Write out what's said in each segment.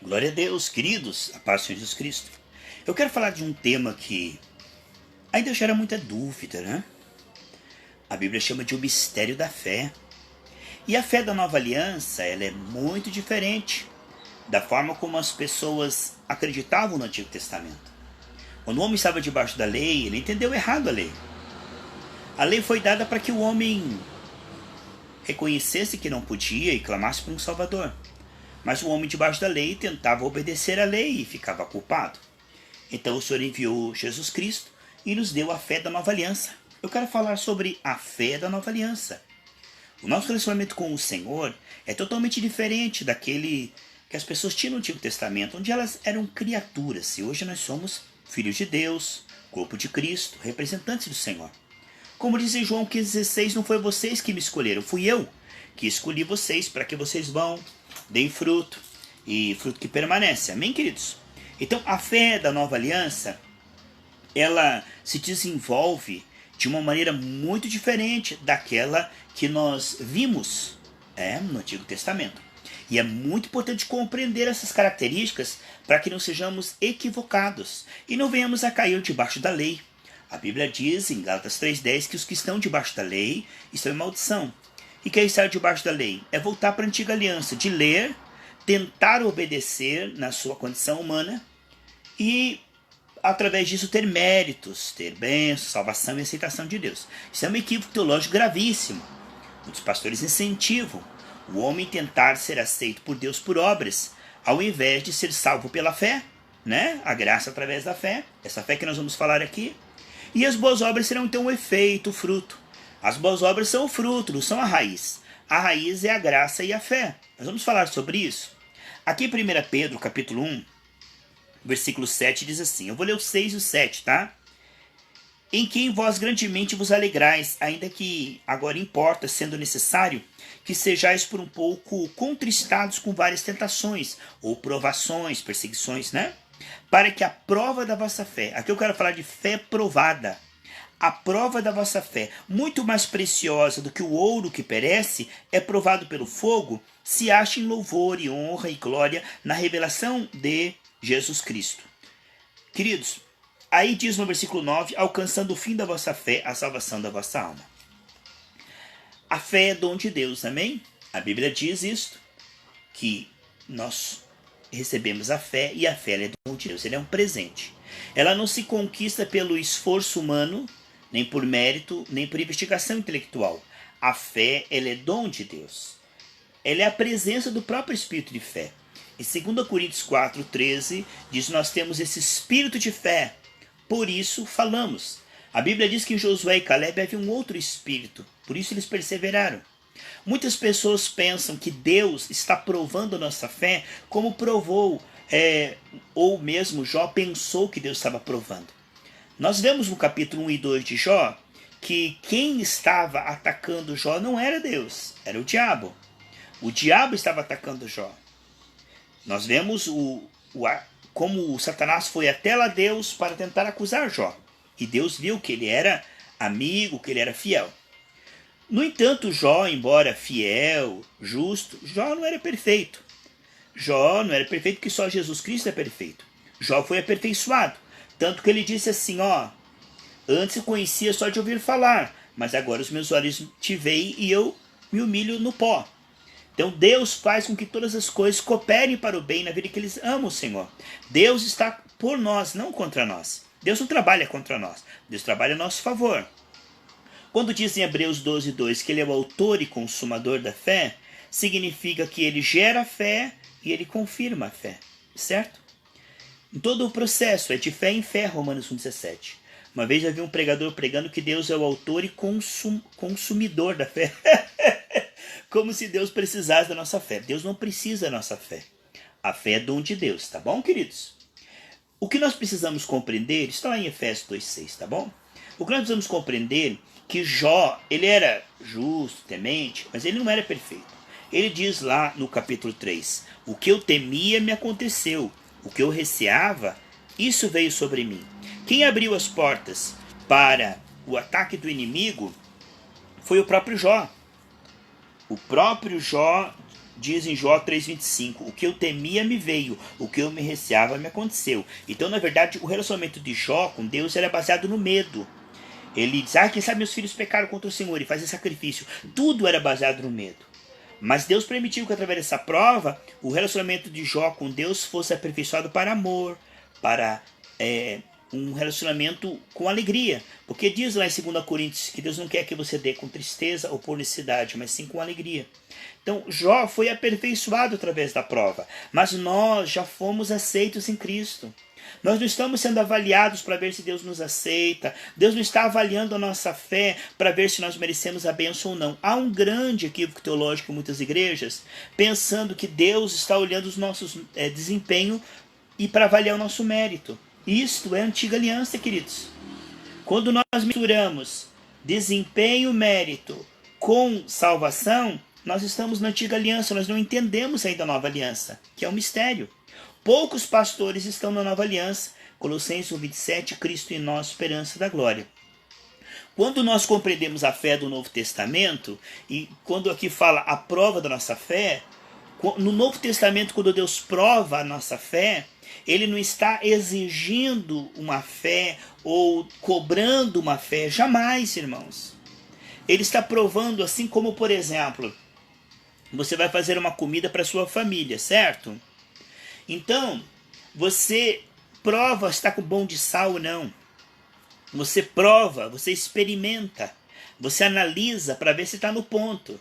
Glória a Deus, queridos, a paz do Senhor Jesus Cristo. Eu quero falar de um tema que ainda gera muita dúvida, né? A Bíblia chama de o mistério da fé. E a fé da nova aliança, ela é muito diferente da forma como as pessoas acreditavam no Antigo Testamento. Quando o homem estava debaixo da lei, ele entendeu errado a lei. A lei foi dada para que o homem reconhecesse que não podia e clamasse por um Salvador. Mas o homem debaixo da lei tentava obedecer à lei e ficava culpado. Então o Senhor enviou Jesus Cristo e nos deu a fé da nova aliança. Eu quero falar sobre a fé da nova aliança. O nosso relacionamento com o Senhor é totalmente diferente daquele que as pessoas tinham no Antigo Testamento, onde elas eram criaturas. E hoje nós somos filhos de Deus, corpo de Cristo, representantes do Senhor. Como diz em João 15,16, não foi vocês que me escolheram, fui eu que escolhi vocês para que vocês vão, deem fruto, e fruto que permanece. Amém, queridos? Então, a fé da nova aliança, ela se desenvolve de uma maneira muito diferente daquela que nós vimos no Antigo Testamento. E é muito importante compreender essas características para que não sejamos equivocados e não venhamos a cair debaixo da lei. A Bíblia diz em Gálatas 3,10 que os que estão debaixo da lei estão em maldição. E que é estar debaixo da lei? É voltar para a antiga aliança, de ler, tentar obedecer na sua condição humana e, através disso, ter méritos, ter bênçãos, salvação e aceitação de Deus. Isso é um equívoco teológico gravíssimo. Muitos pastores incentivam o homem tentar ser aceito por Deus por obras, ao invés de ser salvo pela fé, né? A graça através da fé, essa fé que nós vamos falar aqui. E as boas obras serão então o efeito, o fruto. As boas obras são o fruto, não são a raiz. A raiz é a graça e a fé. Nós vamos falar sobre isso. Aqui em 1 Pedro, capítulo 1, versículo 7, diz assim. Eu vou ler o 6 e o 7, tá? Em quem vós grandemente vos alegrais, ainda que agora importa, sendo necessário, que sejais por um pouco contristados com várias tentações, ou provações, perseguições, né? Para que a prova da vossa fé, aqui eu quero falar de fé provada, a prova da vossa fé, muito mais preciosa do que o ouro que perece, é provado pelo fogo, se ache em louvor e honra e glória na revelação de Jesus Cristo. Queridos, aí diz no versículo 9, alcançando o fim da vossa fé, a salvação da vossa alma. A fé é dom de Deus, amém? A Bíblia diz isto, que nós recebemos a fé e a fé é dom de Deus, ela é um presente. Ela não se conquista pelo esforço humano, nem por mérito, nem por investigação intelectual. A fé, ela é dom de Deus. Ela é a presença do próprio Espírito de fé. Em 2 Coríntios 4,13, diz nós temos esse espírito de fé, por isso falamos. A Bíblia diz que em Josué e Caleb havia um outro espírito, por isso eles perseveraram. Muitas pessoas pensam que Deus está provando a nossa fé como provou, ou mesmo Jó pensou que Deus estava provando. Nós vemos no capítulo 1 e 2 de Jó que quem estava atacando Jó não era Deus, era o diabo. O diabo estava atacando Jó. Nós vemos como o Satanás foi até lá Deus para tentar acusar Jó. E Deus viu que ele era amigo, que ele era fiel. No entanto, Jó, embora fiel, justo, Jó não era perfeito. Jó não era perfeito porque só Jesus Cristo é perfeito. Jó foi aperfeiçoado. Tanto que ele disse assim, antes eu conhecia só de ouvir falar, mas agora os meus olhos te veem e eu me humilho no pó. Então Deus faz com que todas as coisas cooperem para o bem na vida que eles amam o Senhor. Deus está por nós, não contra nós. Deus não trabalha contra nós, Deus trabalha a nosso favor. Quando diz em Hebreus 12:2 que ele é o autor e consumador da fé, significa que ele gera a fé e ele confirma a fé, certo? Em todo o processo é de fé em fé, Romanos 1,17. Uma vez havia um pregador pregando que Deus é o autor e consumidor da fé. Como se Deus precisasse da nossa fé. Deus não precisa da nossa fé. A fé é dom de Deus, tá bom, queridos? O que nós precisamos compreender, está lá em Efésios 2,6, tá bom? O que nós precisamos compreender que Jó, ele era justo, temente, mas ele não era perfeito. Ele diz lá no capítulo 3, o que eu temia me aconteceu, o que eu receava, isso veio sobre mim. Quem abriu as portas para o ataque do inimigo foi o próprio Jó. O próprio Jó diz em Jó 3,25, o que eu temia me veio, o que eu me receava me aconteceu. Então, na verdade, o relacionamento de Jó com Deus era baseado no medo. Ele diz, quem sabe meus filhos pecaram contra o Senhor e fazem sacrifício. Tudo era baseado no medo. Mas Deus permitiu que através dessa prova, o relacionamento de Jó com Deus fosse aperfeiçoado para amor, para um relacionamento com alegria. Porque diz lá em 2 Coríntios que Deus não quer que você dê com tristeza ou por necessidade, mas sim com alegria. Então Jó foi aperfeiçoado através da prova, mas nós já fomos aceitos em Cristo. Nós não estamos sendo avaliados para ver se Deus nos aceita. Deus não está avaliando a nossa fé para ver se nós merecemos a bênção ou não. Há um grande equívoco teológico em muitas igrejas, pensando que Deus está olhando os nossos desempenho e para avaliar o nosso mérito. Isto é antiga aliança, queridos. Quando nós misturamos desempenho, mérito com salvação, nós estamos na antiga aliança, nós não entendemos ainda a nova aliança, que é um mistério. Poucos pastores estão na nova aliança. Colossenses 1,27, Cristo em nós, esperança da glória. Quando nós compreendemos a fé do Novo Testamento, e quando aqui fala a prova da nossa fé, no Novo Testamento, quando Deus prova a nossa fé, Ele não está exigindo uma fé ou cobrando uma fé. Jamais, irmãos. Ele está provando, assim como, por exemplo, você vai fazer uma comida para sua família, certo? Então, você prova se está com bom de sal ou não. Você prova, você experimenta, você analisa para ver se está no ponto.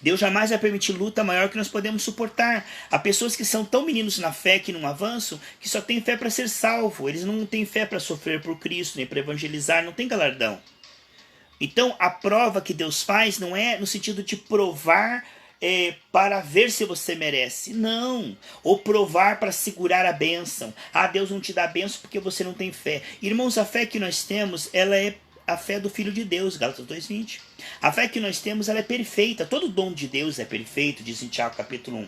Deus jamais vai permitir luta maior que nós podemos suportar. Há pessoas que são tão meninos na fé que não avançam, que só têm fé para ser salvo. Eles não têm fé para sofrer por Cristo, nem para evangelizar, não tem galardão. Então, a prova que Deus faz não é no sentido de provar para ver se você merece. Não. Ou provar para segurar a bênção. Deus não te dá a bênção porque você não tem fé. Irmãos, a fé que nós temos, ela é a fé do Filho de Deus, Gálatas 2,20. A fé que nós temos, ela é perfeita. Todo dom de Deus é perfeito, diz em Tiago capítulo 1.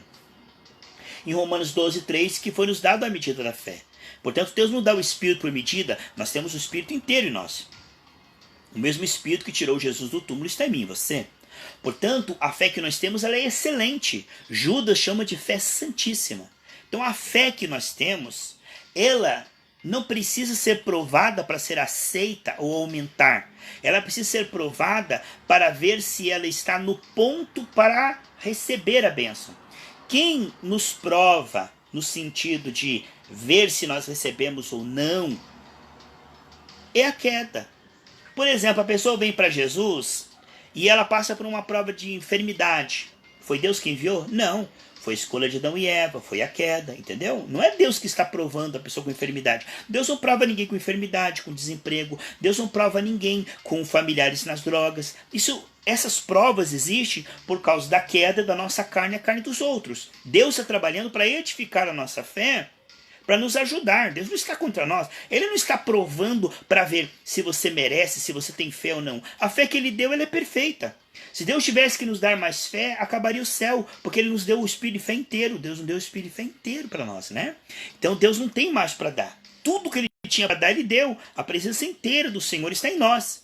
Em Romanos 12,3, que foi nos dado a medida da fé. Portanto, Deus não dá o Espírito por medida, nós temos o Espírito inteiro em nós. O mesmo Espírito que tirou Jesus do túmulo está em mim, você. Portanto, a fé que nós temos, ela é excelente. Judas chama de fé santíssima. Então, a fé que nós temos, ela não precisa ser provada para ser aceita ou aumentar. Ela precisa ser provada para ver se ela está no ponto para receber a bênção. Quem nos prova no sentido de ver se nós recebemos ou não é a queda. Por exemplo, a pessoa vem para Jesus e ela passa por uma prova de enfermidade. Foi Deus que enviou? Não. Foi a escolha de Adão e Eva, foi a queda, entendeu? Não é Deus que está provando a pessoa com enfermidade. Deus não prova ninguém com enfermidade, com desemprego. Deus não prova ninguém com familiares nas drogas. Essas provas existem por causa da queda da nossa carne e a carne dos outros. Deus está trabalhando para edificar a nossa fé, para nos ajudar. Deus não está contra nós. Ele não está provando para ver se você merece, se você tem fé ou não. A fé que Ele deu, ela é perfeita. Se Deus tivesse que nos dar mais fé, acabaria o céu, porque Ele nos deu o espírito de fé inteiro. Deus não deu o espírito de fé inteiro para nós, né? Então Deus não tem mais para dar. Tudo que Ele tinha para dar, Ele deu. A presença inteira do Senhor está em nós.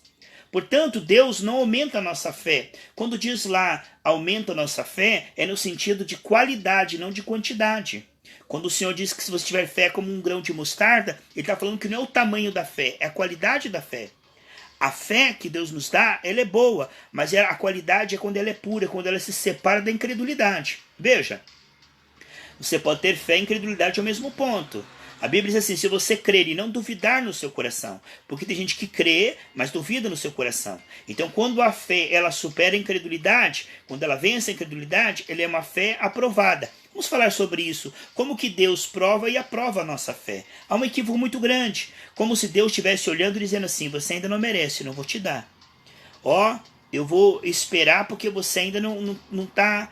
Portanto, Deus não aumenta a nossa fé. Quando diz lá, aumenta a nossa fé, é no sentido de qualidade, não de quantidade. Quando o Senhor diz que se você tiver fé como um grão de mostarda, Ele está falando que não é o tamanho da fé, é a qualidade da fé. A fé que Deus nos dá, ela é boa, mas a qualidade é quando ela é pura, quando ela se separa da incredulidade. Veja, você pode ter fé e incredulidade ao mesmo ponto. A Bíblia diz assim, se você crer e não duvidar no seu coração, porque tem gente que crê, mas duvida no seu coração. Então, quando a fé ela supera a incredulidade, quando ela vence a incredulidade, ela é uma fé aprovada. Vamos falar sobre isso, como que Deus prova e aprova a nossa fé. Há um equívoco muito grande, como se Deus estivesse olhando e dizendo assim, você ainda não merece, eu não vou te dar. Eu vou esperar porque você ainda não está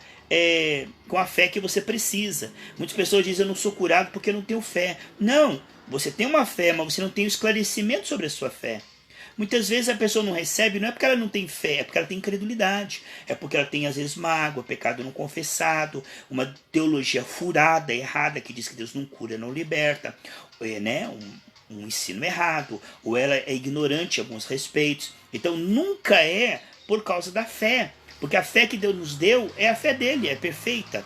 com a fé que você precisa. Muitas pessoas dizem, eu não sou curado porque eu não tenho fé. Não, você tem uma fé, mas você não tem o esclarecimento sobre a sua fé. Muitas vezes a pessoa não recebe, não é porque ela não tem fé, é porque ela tem incredulidade. É porque ela tem, às vezes, mágoa, pecado não confessado, uma teologia furada, errada, que diz que Deus não cura, não liberta, né? Um ensino errado, ou ela é ignorante em alguns respeitos. Então, nunca é por causa da fé. porque a fé que Deus nos deu é a fé dele, é perfeita.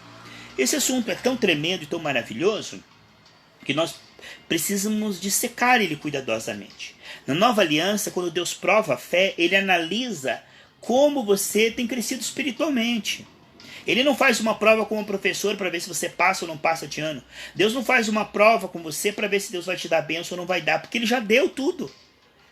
Esse assunto é tão tremendo e tão maravilhoso que nós precisamos dissecar ele cuidadosamente. Na nova aliança, quando Deus prova a fé, ele analisa como você tem crescido espiritualmente. Ele não faz uma prova com um professor para ver se você passa ou não passa de ano. Deus não faz uma prova com você para ver se Deus vai te dar bênção ou não vai dar, porque ele já deu tudo.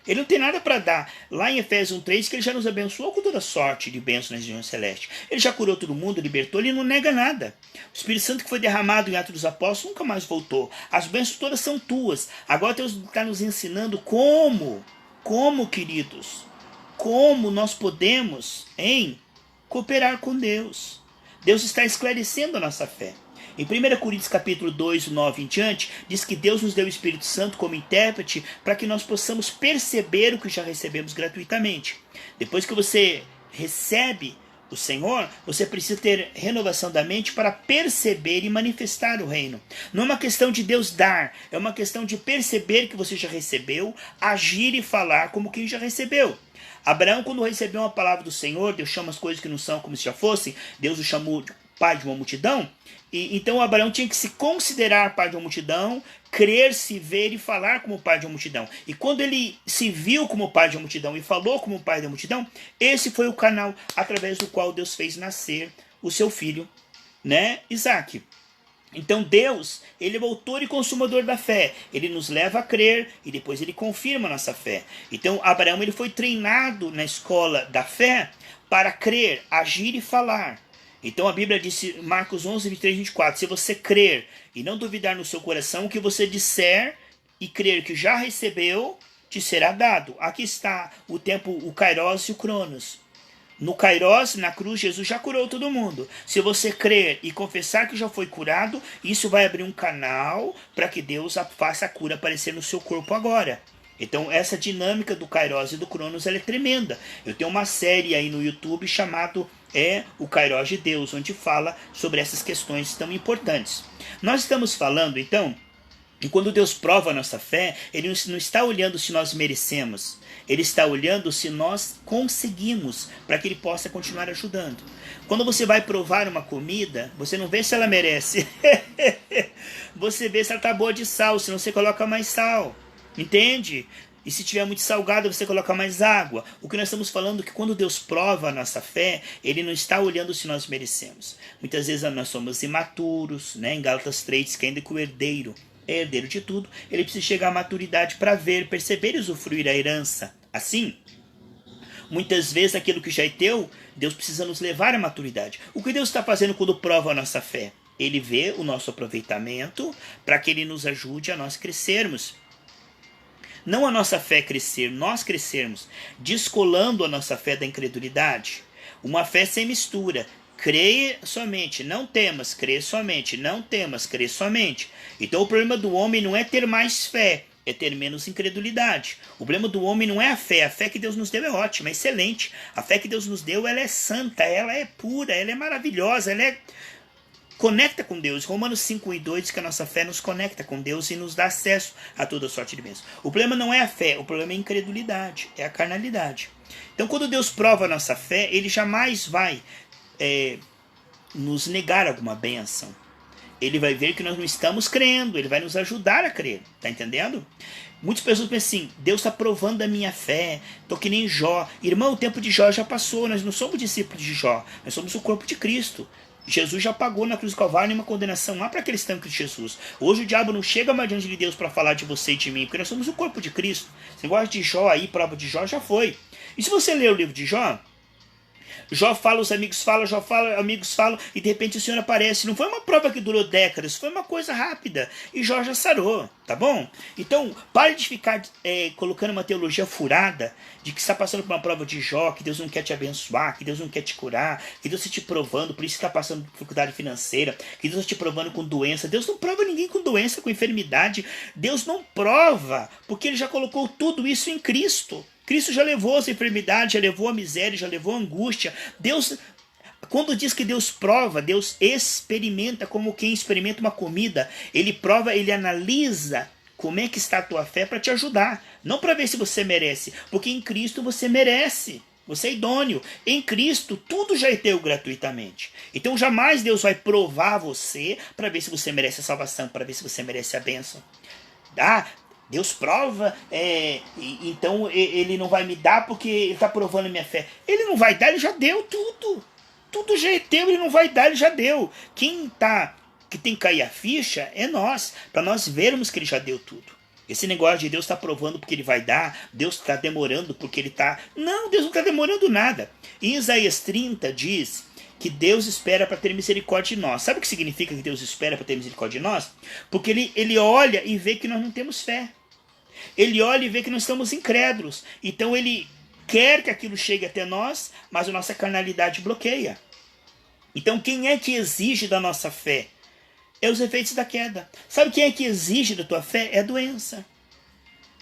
Ele não tem nada para dar. Lá em Efésios 1:3, que ele já nos abençoou com toda sorte de bênção na região celeste. Ele já curou todo mundo, libertou, ele não nega nada. O Espírito Santo que foi derramado em Atos dos Apóstolos nunca mais voltou. As bênçãos todas são tuas. Agora Deus está nos ensinando como, queridos, como nós podemos cooperar com Deus. Deus está esclarecendo a nossa fé. Em 1 Coríntios capítulo 2, 9 em diante, diz que Deus nos deu o Espírito Santo como intérprete para que nós possamos perceber o que já recebemos gratuitamente. Depois que você recebe o Senhor, você precisa ter renovação da mente para perceber e manifestar o reino. Não é uma questão de Deus dar, é uma questão de perceber que você já recebeu, agir e falar como quem já recebeu. Abraão, quando recebeu uma palavra do Senhor, Deus chama as coisas que não são como se já fossem, Deus o chamou de pai de uma multidão, e então Abraão tinha que se considerar pai de uma multidão, crer, se ver e falar como pai de uma multidão. E quando ele se viu como pai de uma multidão e falou como pai da multidão, esse foi o canal através do qual Deus fez nascer o seu filho, Isaac. Então Deus, ele é o autor e consumador da fé. Ele nos leva a crer e depois ele confirma a nossa fé. Então Abraão, ele foi treinado na escola da fé para crer, agir e falar. Então a Bíblia disse, Marcos 11, 23 e 24, se você crer e não duvidar no seu coração, o que você disser e crer que já recebeu, te será dado. Aqui está o tempo, o Kairos e o Cronos. No Kairos, na cruz, Jesus já curou todo mundo. Se você crer e confessar que já foi curado, isso vai abrir um canal para que Deus faça a cura aparecer no seu corpo agora. Então essa dinâmica do Kairos e do Cronos, ela é tremenda. Eu tenho uma série aí no YouTube chamado o Kairos de Deus, onde fala sobre essas questões tão importantes. Nós estamos falando então, e quando Deus prova a nossa fé, Ele não está olhando se nós merecemos, Ele está olhando se nós conseguimos, para que Ele possa continuar ajudando. Quando você vai provar uma comida, você não vê se ela merece, você vê se ela está boa de sal, senão você coloca mais sal, entende? E se tiver muito salgado, você coloca mais água. O que nós estamos falando é que quando Deus prova a nossa fé, Ele não está olhando se nós merecemos. Muitas vezes nós somos imaturos, em Gálatas 3 diz que ainda que o herdeiro é herdeiro de tudo, ele precisa chegar à maturidade para ver, perceber e usufruir a herança. Assim, muitas vezes aquilo que já é teu, Deus precisa nos levar à maturidade. O que Deus está fazendo quando prova a nossa fé? Ele vê o nosso aproveitamento para que Ele nos ajude a nós crescermos. Não a nossa fé crescer, nós crescermos, descolando a nossa fé da incredulidade. Uma fé sem mistura. Creia somente, não temas, crê somente, não temas, crê somente. Então o problema do homem não é ter mais fé, é ter menos incredulidade. O problema do homem não é a fé que Deus nos deu é ótima, é excelente. A fé que Deus nos deu, ela é santa, ela é pura, ela é maravilhosa, ela conecta com Deus. Romanos 5:2 diz que a nossa fé nos conecta com Deus e nos dá acesso a toda sorte de bênção. O problema não é a fé, o problema é a incredulidade, é a carnalidade. Então quando Deus prova a nossa fé, Ele jamais vai nos negar alguma bênção. Ele vai ver que nós não estamos crendo, Ele vai nos ajudar a crer, tá entendendo? Muitas pessoas pensam assim, Deus está provando a minha fé, estou que nem Jó. Irmão, o tempo de Jó já passou, nós não somos discípulos de Jó, nós somos o corpo de Cristo. Jesus já pagou na cruz do Calvário nenhuma condenação lá para aqueles que estão em Cristo Jesus. Hoje o diabo não chega mais diante de Deus para falar de você e de mim, porque nós somos o corpo de Cristo. Esse negócio de Jó aí, prova de Jó, já foi. E se você ler o livro de Jó, Jó fala, os amigos falam, Jó fala, amigos falam, e de repente o Senhor aparece. Não foi uma prova que durou décadas, foi uma coisa rápida. E Jó já sarou, tá bom? Então, pare de ficar colocando uma teologia furada de que você está passando por uma prova de Jó, que Deus não quer te abençoar, que Deus não quer te curar, que Deus está te provando, por isso você está passando por dificuldade financeira, que Deus está te provando com doença. Deus não prova ninguém com doença, com enfermidade. Deus não prova, porque Ele já colocou tudo isso em Cristo. Cristo já levou as enfermidades, já levou a miséria, já levou a angústia. Deus, quando diz que Deus prova, Deus experimenta como quem experimenta uma comida. Ele prova, Ele analisa como é que está a tua fé para te ajudar. Não para ver se você merece, porque em Cristo você merece. Você é idôneo. Em Cristo, tudo já é teu gratuitamente. Então jamais Deus vai provar você para ver se você merece a salvação, para ver se você merece a bênção. Ah, Deus prova, então ele não vai me dar porque ele está provando a minha fé. Ele não vai dar, ele já deu tudo. Tudo já é teu, ele não vai dar, ele já deu. Que tem que cair a ficha é nós, para nós vermos que ele já deu tudo. Esse negócio de Deus está provando porque ele vai dar, Deus está demorando porque ele está... Não, Deus não está demorando nada. Em Isaías 30 diz que Deus espera para ter misericórdia de nós. Sabe o que significa que Deus espera para ter misericórdia de nós? Porque ele olha e vê que nós não temos fé. Ele olha e vê que nós estamos incrédulos. Então ele quer que aquilo chegue até nós, mas a nossa carnalidade bloqueia. Então quem é que exige da nossa fé? É os efeitos da queda. Sabe quem é que exige da tua fé? É a doença.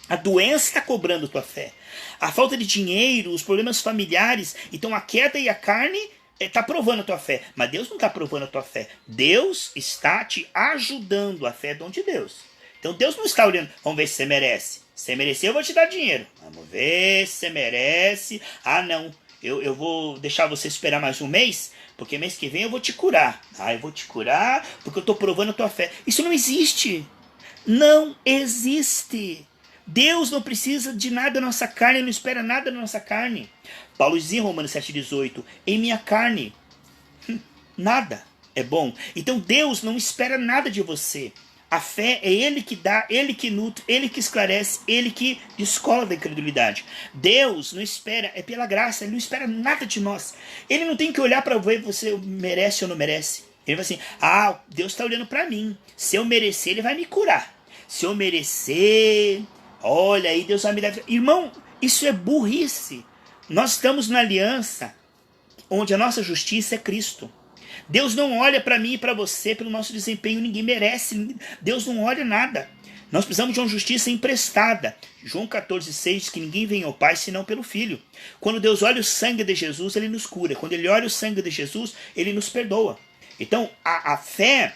A doença está cobrando a tua fé. A falta de dinheiro, os problemas familiares. Então a queda e a carne está provando a tua fé. Mas Deus não está provando a tua fé. Deus está te ajudando. A fé é dom de Deus. Então Deus não está olhando. Vamos ver se você merece. Se você merecer, eu vou te dar dinheiro. Vamos ver se você merece. Ah, não. Eu vou deixar você esperar mais um mês, porque mês que vem eu vou te curar. Ah, eu vou te curar porque eu estou provando a tua fé. Isso não existe. Não existe. Deus não precisa de nada da nossa carne, não espera nada da nossa carne. Paulo diz em Romanos 7,18, em minha carne, nada é bom. Então Deus não espera nada de você. A fé é Ele que dá, Ele que nutre, Ele que esclarece, Ele que descola da incredulidade. Deus não espera, é pela graça, Ele não espera nada de nós. Ele não tem que olhar para ver se você merece ou não merece. Ele vai assim, Deus está olhando para mim. Se eu merecer, Ele vai me curar. Se eu merecer, olha aí, Deus vai me dar... Irmão, isso é burrice. Nós estamos na aliança onde a nossa justiça é Cristo. Deus não olha para mim e para você pelo nosso desempenho, ninguém merece. Deus não olha nada. Nós precisamos de uma justiça emprestada. João 14,6 diz que ninguém vem ao Pai senão pelo Filho. Quando Deus olha o sangue de Jesus, Ele nos cura. Quando Ele olha o sangue de Jesus, Ele nos perdoa. Então, a fé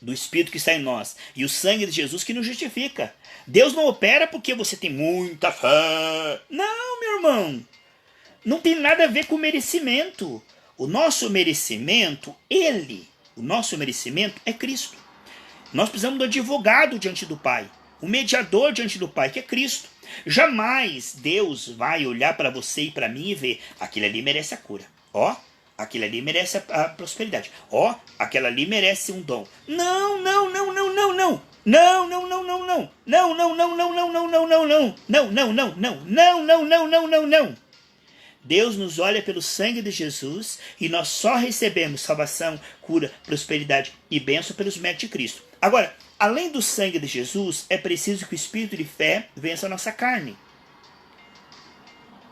do Espírito que está em nós e o sangue de Jesus que nos justifica. Deus não opera porque você tem muita fé. Não, meu irmão. Não tem nada a ver com merecimento. O nosso merecimento é Cristo. Nós precisamos do advogado diante do Pai, o mediador diante do Pai, que é Cristo. Jamais Deus vai olhar para você e para mim e ver, aquele ali merece a cura. Aquele ali merece a prosperidade. Aquela ali merece um dom. Não. Não. Deus nos olha pelo sangue de Jesus e nós só recebemos salvação, cura, prosperidade e bênção pelos méritos de Cristo. Agora, além do sangue de Jesus, é preciso que o espírito de fé vença a nossa carne.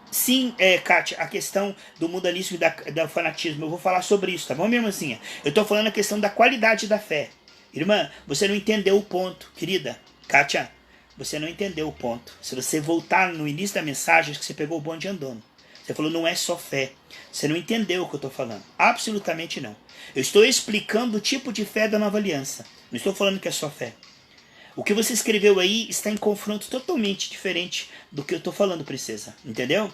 Sim, Kátia, a questão do mundanismo e do fanatismo, eu vou falar sobre isso, tá bom, minha irmãzinha? Eu estou falando a questão da qualidade da fé. Irmã, você não entendeu o ponto, querida. Kátia, você não entendeu o ponto. Se você voltar no início da mensagem, acho que você pegou o bonde andando. Você falou, não é só fé. Você não entendeu o que eu estou falando. Absolutamente não. Eu estou explicando o tipo de fé da nova aliança. Não estou falando que é só fé. O que você escreveu aí está em confronto totalmente diferente do que eu estou falando, princesa. Entendeu?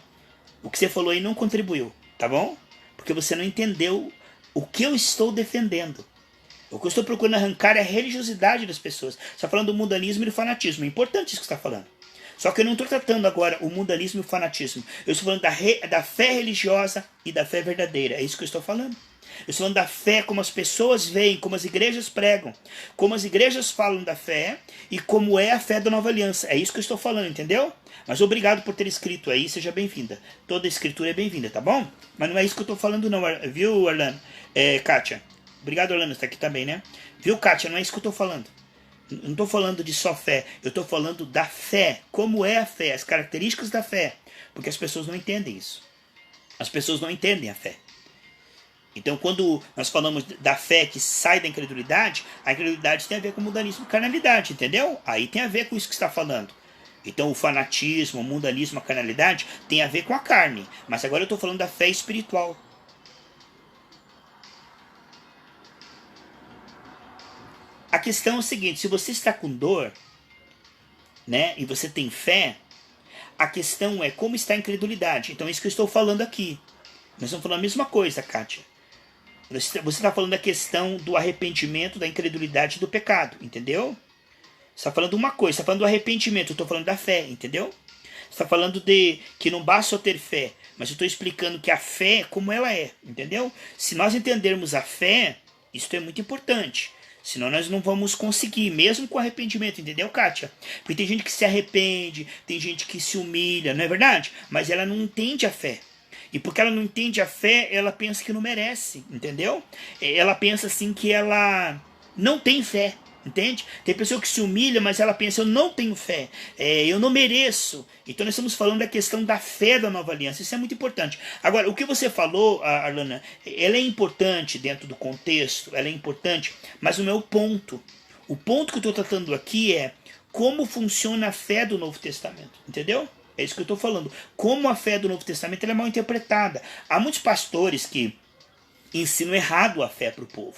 O que você falou aí não contribuiu, tá bom? Porque você não entendeu o que eu estou defendendo. O que eu estou procurando arrancar é a religiosidade das pessoas. Você está falando do mundanismo e do fanatismo. É importante isso que você está falando. Só que eu não estou tratando agora o mundanismo e o fanatismo. Eu estou falando da fé religiosa e da fé verdadeira. É isso que eu estou falando. Eu estou falando da fé como as pessoas veem, como as igrejas pregam, como as igrejas falam da fé e como é a fé da nova aliança. É isso que eu estou falando, entendeu? Mas obrigado por ter escrito aí, seja bem-vinda. Toda escritura é bem-vinda, tá bom? Mas não é isso que eu estou falando não, viu, Orlando? Kátia. Obrigado, Orlando, você está aqui também, né? Viu, Kátia? Não é isso que eu estou falando. Não estou falando de só fé, eu estou falando da fé. Como é a fé, as características da fé. Porque as pessoas não entendem isso. As pessoas não entendem a fé. Então, quando nós falamos da fé que sai da incredulidade, a incredulidade tem a ver com mundanismo e carnalidade, entendeu? Aí tem a ver com isso que você está falando. Então, o fanatismo, o mundanismo, a carnalidade tem a ver com a carne. Mas agora eu estou falando da fé espiritual. A questão é o seguinte, se você está com dor, né, e você tem fé, A questão é como está a incredulidade. Então é isso que eu estou falando aqui. Nós estamos falando a mesma coisa, Kátia. Você está falando da questão do arrependimento, da incredulidade e do pecado, entendeu? Você está falando de uma coisa, você está falando do arrependimento, eu estou falando da fé, entendeu? Você está falando de que não basta só ter fé, mas eu estou explicando que a fé, como ela é, entendeu? Se nós entendermos a fé, isso é muito importante. Senão nós não vamos conseguir, mesmo com arrependimento, entendeu, Kátia? Porque tem gente que se arrepende, tem gente que se humilha, não é verdade? Mas ela não entende a fé. E porque ela não entende a fé, ela pensa que não merece, entendeu? Ela pensa assim que ela não tem fé, entende? Tem pessoa que se humilha, mas ela pensa, eu não tenho fé, eu não mereço. Então nós estamos falando da questão da fé da nova aliança, isso é muito importante. Agora, o que você falou, Arlana, ela é importante dentro do contexto, ela é importante, mas não é o ponto. O ponto que eu estou tratando aqui é como funciona a fé do Novo Testamento, entendeu? É isso que eu estou falando. Como a fé do Novo Testamento ela é mal interpretada. Há muitos pastores que ensinam errado a fé para o povo.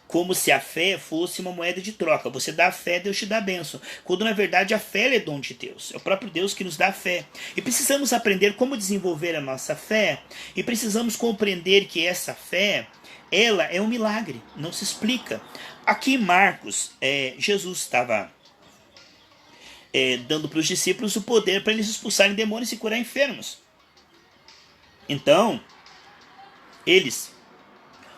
Como se a fé fosse uma moeda de troca. Você dá a fé, Deus te dá a bênção. Quando na verdade a fé é dom de Deus. É o próprio Deus que nos dá a fé. E precisamos aprender como desenvolver a nossa fé. E precisamos compreender que essa fé, ela é um milagre. Não se explica. Aqui em Marcos, Jesus estava dando para os discípulos o poder para eles expulsarem demônios e curar enfermos. Então, eles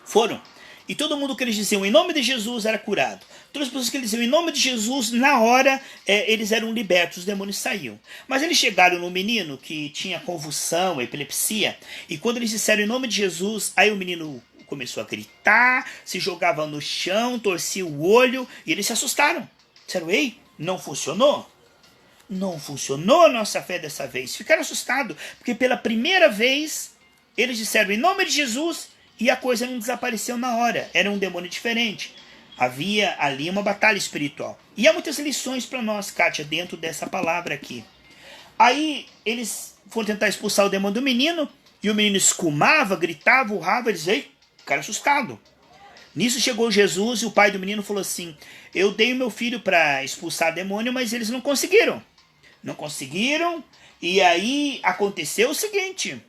foram. E todo mundo que eles diziam em nome de Jesus era curado. Todas as pessoas que eles diziam em nome de Jesus, na hora eles eram libertos, os demônios saíam. Mas eles chegaram no menino que tinha convulsão, epilepsia. E quando eles disseram em nome de Jesus, aí o menino começou a gritar, se jogava no chão, torcia o olho. E eles se assustaram. Disseram, ei, não funcionou? Não funcionou a nossa fé dessa vez. Ficaram assustados, porque pela primeira vez eles disseram em nome de Jesus e a coisa não desapareceu na hora. Era um demônio diferente. Havia ali uma batalha espiritual. E há muitas lições para nós, Kátia, dentro dessa palavra aqui. Aí eles foram tentar expulsar o demônio do menino e o menino escumava, gritava, urrava. Eles ficaram assustados. Nisso chegou Jesus e o pai do menino falou assim, eu dei o meu filho para expulsar demônio, mas eles não conseguiram. Não conseguiram, e aí aconteceu o seguinte.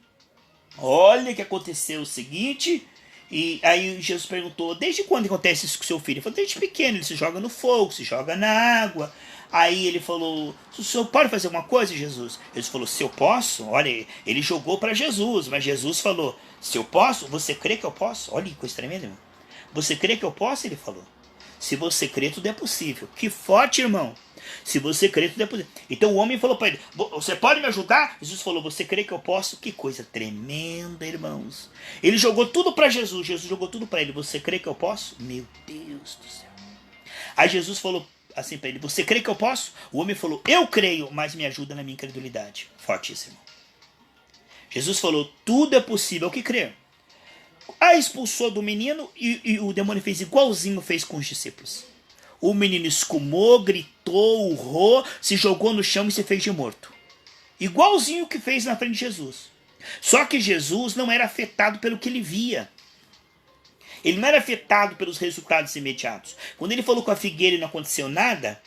Olha que aconteceu o seguinte. E aí Jesus perguntou, desde quando acontece isso com seu filho? Ele falou, desde pequeno, ele se joga no fogo, se joga na água. Aí ele falou, o senhor pode fazer alguma coisa, Jesus? Jesus falou, se eu posso? Olha, ele jogou para Jesus, mas Jesus falou, se eu posso, você crê que eu posso? Olha que coisa tremenda, irmão. Você crê que eu posso? Ele falou. Se você crê, tudo é possível. Que forte, irmão. Se você crê, tudo é possível. Então o homem falou para ele, você pode me ajudar? Jesus falou, você crê que eu posso? Que coisa tremenda, irmãos. Ele jogou tudo para Jesus. Jesus jogou tudo para ele. Você crê que eu posso? Meu Deus do céu. Aí Jesus falou assim para ele, você crê que eu posso? O homem falou, eu creio, mas me ajuda na minha incredulidade. Fortíssimo. Jesus falou, tudo é possível que crer. A expulsou do menino e o demônio fez igualzinho fez com os discípulos. O menino escumou, gritou, urrou, se jogou no chão e se fez de morto. Igualzinho que fez na frente de Jesus. Só que Jesus não era afetado pelo que ele via. Ele não era afetado pelos resultados imediatos. Quando ele falou com a figueira e não aconteceu nada,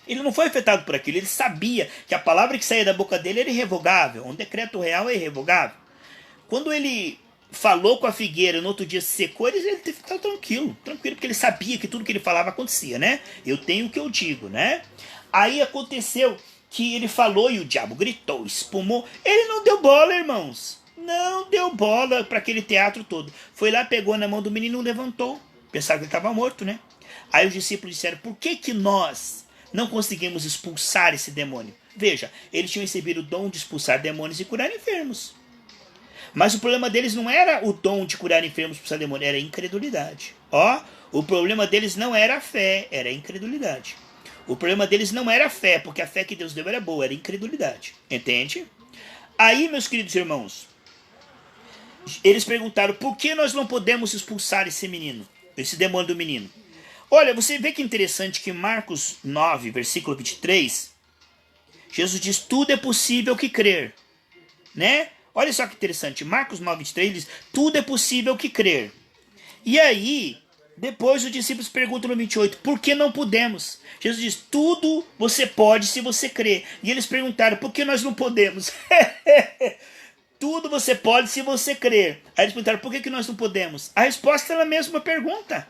ele não foi afetado por aquilo. Ele sabia que a palavra que saía da boca dele era irrevogável. Um decreto real é irrevogável. Quando ele falou com a figueira, no outro dia se secou, ele estava tranquilo, porque ele sabia que tudo que ele falava acontecia, né? Eu tenho o que eu digo, né? Aí aconteceu que ele falou e o diabo gritou, espumou. Ele não deu bola, irmãos. Não deu bola para aquele teatro todo. Foi lá, pegou na mão do menino e levantou. Pensava que ele estava morto, né? Aí os discípulos disseram, por que nós não conseguimos expulsar esse demônio? Veja, eles tinham recebido o dom de expulsar demônios e curar enfermos. Mas o problema deles não era o dom de curar enfermos, expulsar demônio, era a incredulidade. O problema deles não era a fé, era a incredulidade. O problema deles não era a fé, porque a fé que Deus deu era boa, era a incredulidade. Entende? Aí, meus queridos irmãos, eles perguntaram, por que nós não podemos expulsar esse menino, esse demônio do menino? Olha, você vê que interessante que em Marcos 9, versículo 23, Jesus diz, tudo é possível que crer, né? Olha só que interessante, Marcos 9, 23 diz, tudo é possível que crer. E aí, Depois os discípulos perguntam no 28, por que não podemos? Jesus diz, tudo você pode se você crer. E eles perguntaram, por que nós não podemos? Tudo você pode se você crer. Aí eles perguntaram, por que nós não podemos? A resposta era a mesma pergunta.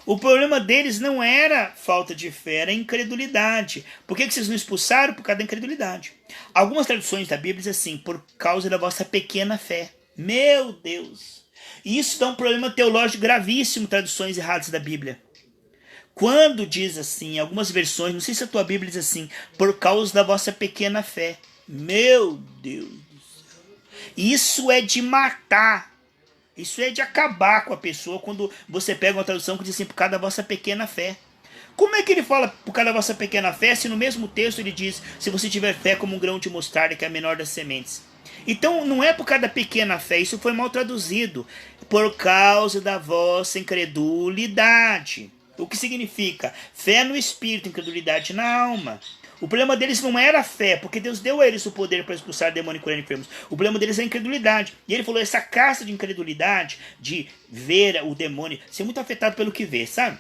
O problema deles não era falta de fé, era incredulidade. Por que vocês não expulsaram? Por causa da incredulidade. Algumas traduções da Bíblia dizem assim, por causa da vossa pequena fé. Meu Deus! E isso dá um problema teológico gravíssimo, traduções erradas da Bíblia. Quando diz assim, em algumas versões, não sei se a tua Bíblia diz assim, por causa da vossa pequena fé. Meu Deus do céu. Isso é de matar. Isso é de acabar com a pessoa quando você pega uma tradução que diz assim, por causa da vossa pequena fé. Como é que ele fala por causa da vossa pequena fé, se no mesmo texto ele diz, se você tiver fé como um grão de mostarda, que é a menor das sementes? Então não é por causa da pequena fé, isso foi mal traduzido. Por causa da vossa incredulidade. O que significa? Fé no espírito, incredulidade na alma. O problema deles não era a fé, porque Deus deu a eles o poder para expulsar demônio e curar enfermos. O problema deles é a incredulidade. E ele falou, essa casta de incredulidade, de ver o demônio, ser muito afetado pelo que vê, sabe?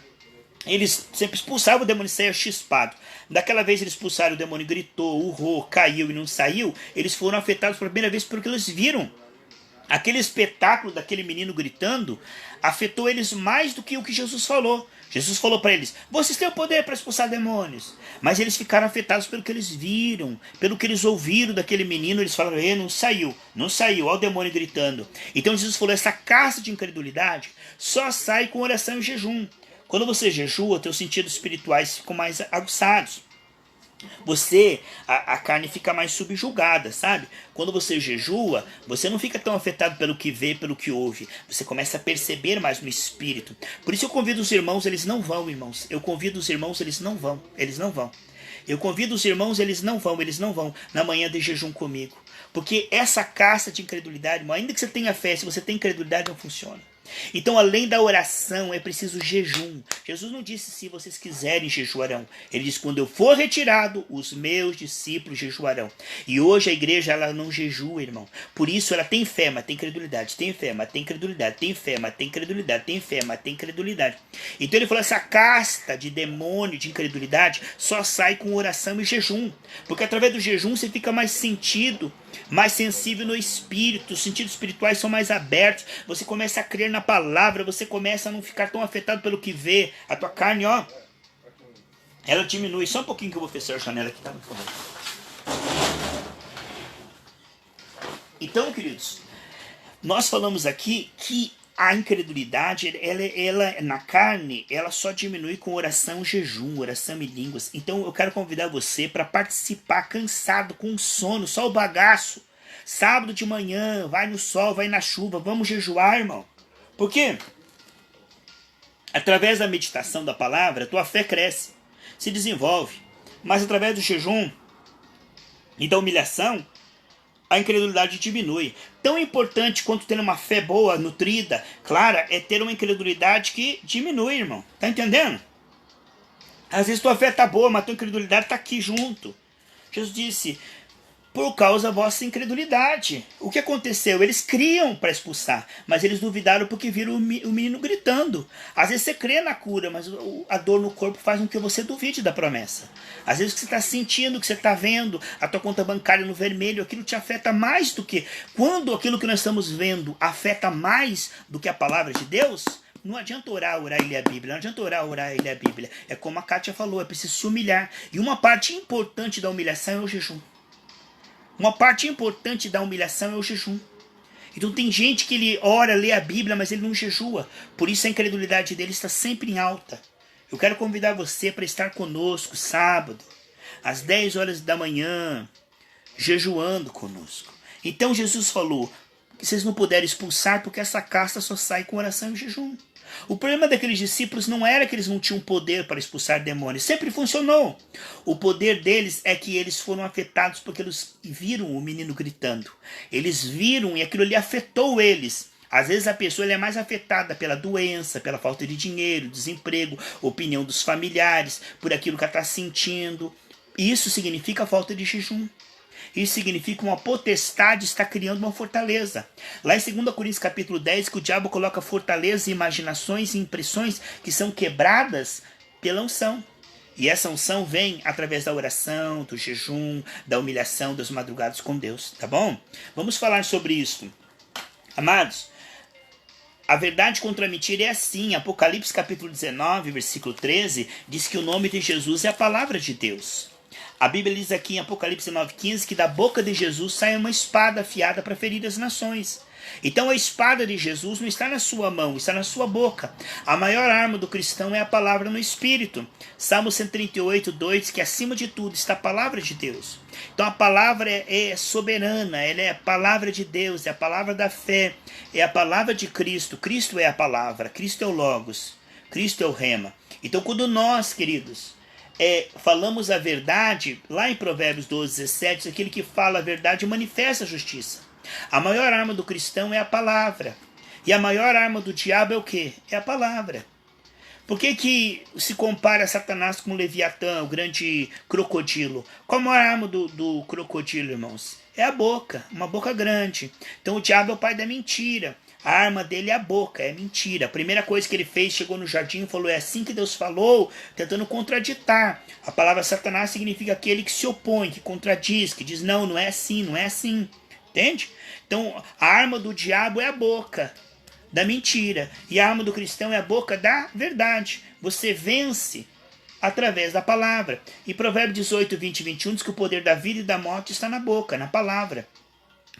Eles sempre expulsavam o demônio e saia chispado. Daquela vez eles expulsaram o demônio, gritou, urrou, caiu e não saiu. Eles foram afetados pela primeira vez porque eles viram. Aquele espetáculo daquele menino gritando afetou eles mais do que o que Jesus falou. Jesus falou para eles, vocês têm o poder para expulsar demônios. Mas eles ficaram afetados pelo que eles viram, pelo que eles ouviram daquele menino. Eles falaram, não saiu, olha o demônio gritando. Então Jesus falou, essa casta de incredulidade só sai com oração e jejum. Quando você jejua, teus sentidos espirituais ficam mais aguçados. A carne fica mais subjugada, sabe? Quando você jejua, você não fica tão afetado pelo que vê, pelo que ouve. Você começa a perceber mais no espírito. Por isso eu convido os irmãos, eles não vão, irmãos. Eu convido os irmãos, eles não vão. Eu convido os irmãos, eles não vão na manhã de jejum comigo. Porque essa caça de incredulidade, irmão, ainda que você tenha fé, se você tem incredulidade, não funciona. Então, além da oração, é preciso jejum. Jesus não disse se vocês quiserem jejuarão. Ele disse quando eu for retirado, os meus discípulos jejuarão. E hoje a igreja ela não jejua, irmão. Por isso ela tem fé, mas tem incredulidade. Tem fé, mas tem incredulidade. Tem fé, mas tem incredulidade. Tem fé, mas tem incredulidade. Então ele falou, essa casta de demônio, de incredulidade, só sai com oração e jejum. Porque através do jejum você fica mais sentido, mais sensível no espírito, os sentidos espirituais são mais abertos, você começa a crer na palavra, você começa a não ficar tão afetado pelo que vê, a tua carne, ó, ela diminui. Só um pouquinho que eu vou fechar a janela aqui, tá? Por favor. Então, queridos, nós falamos aqui que a incredulidade, ela na carne, ela só diminui com oração, jejum, oração e línguas. Então eu quero convidar você para participar cansado, com sono, só o bagaço. Sábado de manhã, vai no sol, vai na chuva, vamos jejuar, irmão. Por quê? Através da meditação da palavra, tua fé cresce, se desenvolve. Mas através do jejum e da humilhação, a incredulidade diminui. Tão importante quanto ter uma fé boa, nutrida, clara, é ter uma incredulidade que diminui, irmão. Tá entendendo? Às vezes tua fé tá boa, mas tua incredulidade tá aqui junto. Jesus disse, por causa da vossa incredulidade. O que aconteceu? Eles criam para expulsar, mas eles duvidaram porque viram o menino gritando. Às vezes você crê na cura, mas a dor no corpo faz com que você duvide da promessa. Às vezes o que você está sentindo, o que você está vendo, a tua conta bancária no vermelho, aquilo te afeta mais do que... Quando aquilo que nós estamos vendo afeta mais do que a palavra de Deus, não adianta orar e ler a Bíblia. Não adianta orar e ler a Bíblia. É como a Kátia falou, é preciso se humilhar. E uma parte importante da humilhação é o jejum. Uma parte importante da humilhação é o jejum. Então tem gente que ele ora, lê a Bíblia, mas ele não jejua. Por isso a incredulidade dele está sempre em alta. Eu quero convidar você para estar conosco sábado, às 10 horas da manhã, jejuando conosco. Então Jesus falou que vocês não puderam expulsar porque essa casta só sai com oração e jejum. O problema daqueles discípulos não era que eles não tinham poder para expulsar demônios. Sempre funcionou. O poder deles é que eles foram afetados porque eles viram o menino gritando. Eles viram e aquilo ali afetou eles. Às vezes a pessoa é mais afetada pela doença, pela falta de dinheiro, desemprego, opinião dos familiares, por aquilo que ela está sentindo. Isso significa falta de jejum. Isso significa uma potestade está criando uma fortaleza. Lá em 2 Coríntios capítulo 10, que o diabo coloca fortalezas, imaginações e impressões que são quebradas pela unção. E essa unção vem através da oração, do jejum, da humilhação, das madrugadas com Deus, tá bom? Vamos falar sobre isso. Amados, a verdade contra a mentira é assim. Apocalipse capítulo 19, versículo 13, diz que o nome de Jesus é a palavra de Deus. A Bíblia diz aqui em Apocalipse 9,15 que da boca de Jesus sai uma espada afiada para ferir as nações. Então a espada de Jesus não está na sua mão, está na sua boca. A maior arma do cristão é a palavra no Espírito. Salmo 138, 2 diz que acima de tudo está a palavra de Deus. Então a palavra é soberana, ela é a palavra de Deus, é a palavra da fé, é a palavra de Cristo. Cristo é a palavra, Cristo é o Logos, Cristo é o Rema. Então quando nós, queridos, falamos a verdade, lá em Provérbios 12, 17, aquele que fala a verdade manifesta a justiça. A maior arma do cristão é a palavra. E a maior arma do diabo é o quê? É a palavra. Por que se compara Satanás com o Leviatã, o grande crocodilo? Qual a maior arma do crocodilo, irmãos? É a boca, uma boca grande. Então o diabo é o pai da mentira. A arma dele é a boca, é mentira. A primeira coisa que ele fez, chegou no jardim e falou, é assim que Deus falou, tentando contraditar. A palavra Satanás significa aquele que se opõe, que contradiz, que diz, não, não é assim, não é assim. Entende? Então, a arma do diabo é a boca da mentira. E a arma do cristão é a boca da verdade. Você vence através da palavra. E Provérbios 18, 20 e 21 diz que o poder da vida e da morte está na boca, na palavra.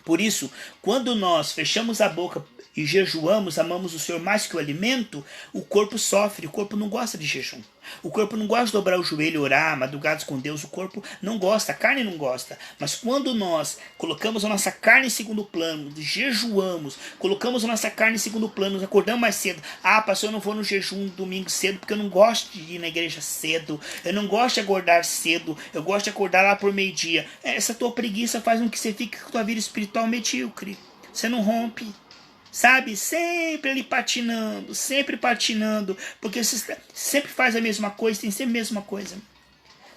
Por isso, quando nós fechamos a boca e jejuamos, amamos o Senhor mais que o alimento, o corpo sofre, o corpo não gosta de jejum. O corpo não gosta de dobrar o joelho e orar, madrugadas com Deus, o corpo não gosta, a carne não gosta. Mas quando nós colocamos a nossa carne em segundo plano, jejuamos, colocamos a nossa carne em segundo plano, acordamos mais cedo. Ah, pastor, eu não vou no jejum domingo cedo porque eu não gosto de ir na igreja cedo, eu não gosto de acordar cedo, eu gosto de acordar lá por meio-dia. Essa tua preguiça faz com que você fique com a tua vida espiritual medíocre. Você não rompe. Sabe, sempre ali patinando, porque você sempre faz a mesma coisa, tem sempre a mesma coisa.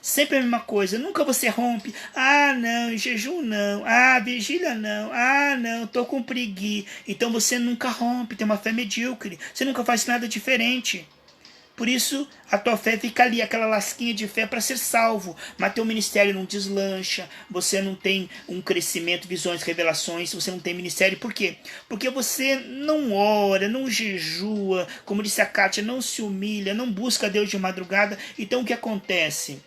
Sempre a mesma coisa, nunca você rompe. Ah, não, jejum não. Ah, vigília não. Ah, não, tô com preguiça. Então você nunca rompe, tem uma fé medíocre. Você nunca faz nada diferente. Por isso, a tua fé fica ali, aquela lasquinha de fé para ser salvo. Mas teu ministério não deslancha, você não tem um crescimento, visões, revelações, você não tem ministério. Por quê? Porque você não ora, não jejua, como disse a Kátia, não se humilha, não busca Deus de madrugada. Então o que acontece?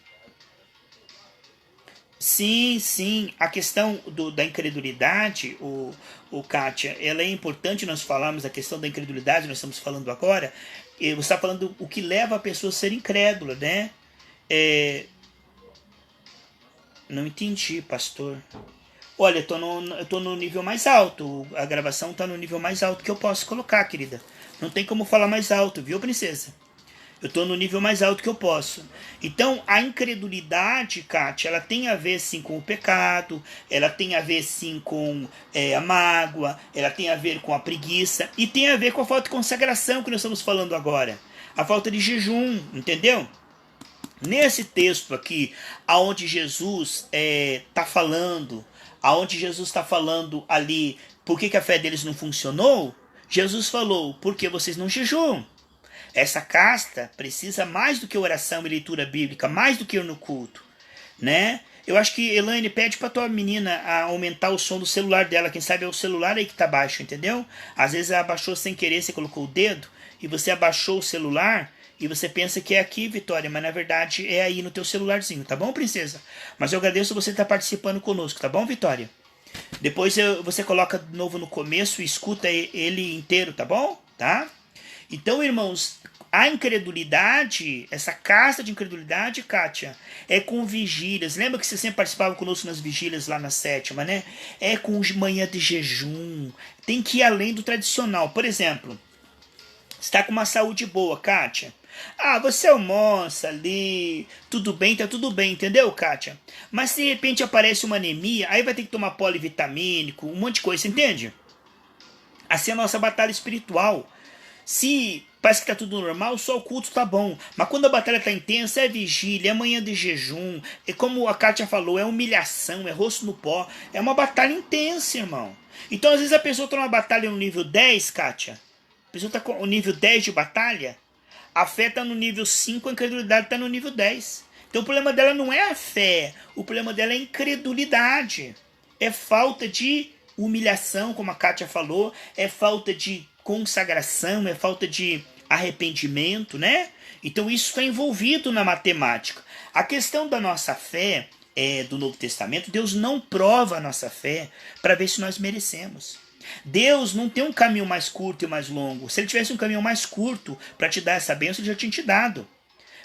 Sim, a questão da incredulidade, Kátia, ela é importante nós falarmos da questão da incredulidade, nós estamos falando agora. Você está falando o que leva a pessoa a ser incrédula, né? Não entendi, pastor. Olha, eu tô no nível mais alto, a gravação está no nível mais alto que eu posso colocar, querida. Não tem como falar mais alto, viu, princesa? Eu estou no nível mais alto que eu posso. Então, a incredulidade, Kátia, ela tem a ver, sim, com o pecado, ela tem a ver, sim, com a mágoa, ela tem a ver com a preguiça, e tem a ver com a falta de consagração que nós estamos falando agora. A falta de jejum, entendeu? Nesse texto aqui, aonde Jesus está falando, ali, por que a fé deles não funcionou, Jesus falou, porque vocês não jejuam. Essa casta precisa mais do que oração e leitura bíblica, mais do que ir no culto, né? Eu acho que, Elaine, pede pra tua menina a aumentar o som do celular dela. Quem sabe é o celular aí que tá baixo, entendeu? Às vezes ela abaixou sem querer, você colocou o dedo e você abaixou o celular e você pensa que é aqui, Vitória, mas na verdade é aí no teu celularzinho, tá bom, princesa? Mas eu agradeço você estar participando conosco, tá bom, Vitória? Depois você coloca de novo no começo e escuta ele inteiro, tá bom? Tá? Então, irmãos, a incredulidade, essa casta de incredulidade, Kátia, é com vigílias. Lembra que você sempre participava conosco nas vigílias lá na 7ª, né? É com manhã de jejum. Tem que ir além do tradicional. Por exemplo, você está com uma saúde boa, Kátia. Ah, você almoça ali, tudo bem, tá tudo bem, entendeu, Kátia? Mas se de repente aparece uma anemia, aí vai ter que tomar polivitamínico, um monte de coisa, você entende? Assim é a nossa batalha espiritual. Se parece que tá tudo normal, só o culto tá bom. Mas quando a batalha tá intensa, é vigília, é manhã de jejum, é como a Kátia falou, é humilhação, é rosto no pó. É uma batalha intensa, irmão. Então, às vezes a pessoa tá numa batalha no nível 10, Kátia. A pessoa tá com o nível 10 de batalha. A fé tá no nível 5, a incredulidade tá no nível 10. Então o problema dela não é a fé, o problema dela é a incredulidade. É falta de humilhação, como a Kátia falou, é falta de consagração, é falta de arrependimento, né? Então isso está envolvido na matemática. A questão da nossa fé do Novo Testamento, Deus não prova a nossa fé para ver se nós merecemos. Deus não tem um caminho mais curto e mais longo. Se ele tivesse um caminho mais curto para te dar essa bênção, ele já tinha te dado.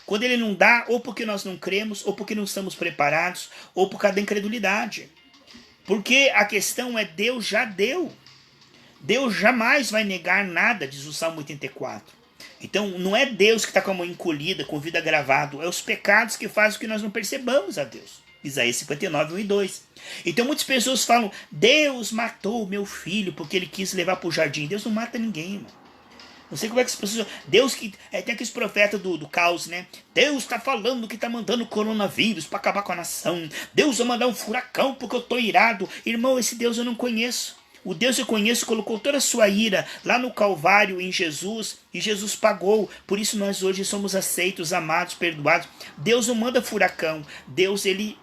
Quando ele não dá, ou porque nós não cremos, ou porque não estamos preparados, ou por causa da incredulidade. Porque a questão é, Deus já deu. Deus jamais vai negar nada, diz o Salmo 84. Então não é Deus que está com a mão encolhida, com vida gravado, é os pecados que fazem com que nós não percebamos a Deus. Isaías 59, 1 e 2. Então muitas pessoas falam, Deus matou o meu filho porque ele quis levar para o jardim. Deus não mata ninguém, mano. Não sei como é que as pessoas... Deus que... tem aqueles profetas do caos, né? Deus está falando que está mandando coronavírus para acabar com a nação. Deus vai mandar um furacão porque eu estou irado. Irmão, esse Deus eu não conheço. O Deus que eu conheço colocou toda a sua ira lá no Calvário em Jesus. E Jesus pagou. Por isso nós hoje somos aceitos, amados, perdoados. Deus não manda furacão. Deus, ele